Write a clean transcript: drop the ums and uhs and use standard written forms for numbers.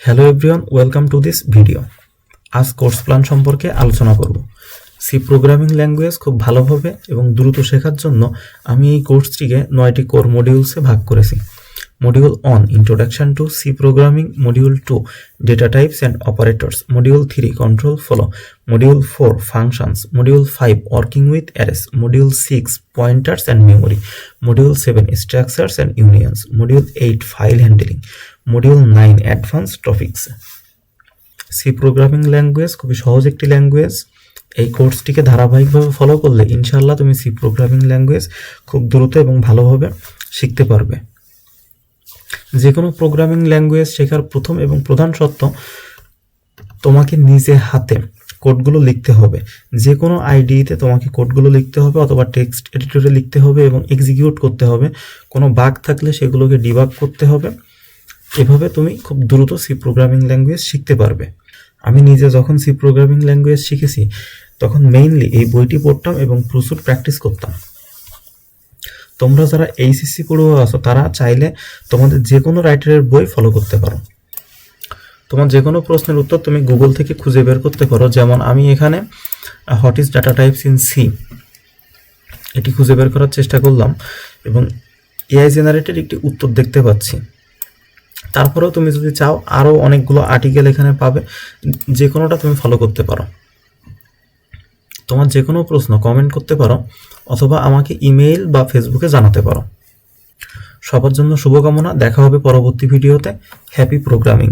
Hello everyone, welcome to this video. আজ course plan সম্পর্কে আলোচনা করব। সি প্রোগ্রামিং ল্যাঙ্গুয়েজ খুব ভালোভাবে এবং দ্রুত শেখার জন্য আমি এই কোর্সটিকে 9টি কোর মডিউলসে ভাগ করেছি। Module 1 introduction to C programming, module 2 data types and operators, module 3 control flow, module 4 functions, module 5 working with arrays, module 6 pointers and memory, module 7 structures and unions, module 8 file handling, module 9 advance topics. C programming language খুবই সহজ একটি language. এই কোর্সটিকে ধারাবাহিকভাবে follow করলে ইনশাআল্লাহ তুমি C programming language খুব দ্রুত এবং ভালোভাবে শিখতে পারবে। যে কোনো প্রোগ্রামিং ল্যাঙ্গুয়েজ শেখার প্রথম এবং প্রধান শর্ত তোমাকে নিজে হাতে কোডগুলো লিখতে হবে। যে কোনো আইডিতে তোমাকে কোডগুলো লিখতে হবে অথবা টেক্সট এডিটরে লিখতে হবে এবং এক্সিকিউট করতে হবে। কোনো বাগ থাকলে সেগুলোকে ডিবাগ করতে হবে। এভাবে তুমি খুব দ্রুত সি প্রোগ্রামিং ল্যাঙ্গুয়েজ শিখতে পারবে। আমি নিজে যখন সি প্রোগ্রামিং ল্যাঙ্গুয়েজ শিখেছি তখন মেইনলি এই বইটি পড়তাম এবং প্রচুর প্র্যাকটিস করতাম। তোমরা যারা এইচএসসি পড়ুয়া আছো তারা চাইলে তোমাদের যে কোনো রাইটারের বই ফলো করতে পারো। তোমার যে কোনো প্রশ্নের উত্তর তুমি গুগল থেকে খুঁজে বের করতে পারো। যেমন আমি এখানে what is data types in C এটি খুঁজে বের করার চেষ্টা করলাম এবং এআই জেনারেটেড একটি উত্তর দেখতে পাচ্ছি। তারপরেও তুমি যদি চাও আরও অনেকগুলো আর্টিকেল এখানে পাবে, যে কোনোটা তুমি ফলো করতে পারো। তোমার যে কোনো প্রশ্ন কমেন্ট করতে পারো অথবা আমাকে ইমেইল বা ফেসবুকে জানাতে পারো। সবার জন্য শুভকামনা। দেখা হবে পরবর্তী ভিডিওতে। Happy programming.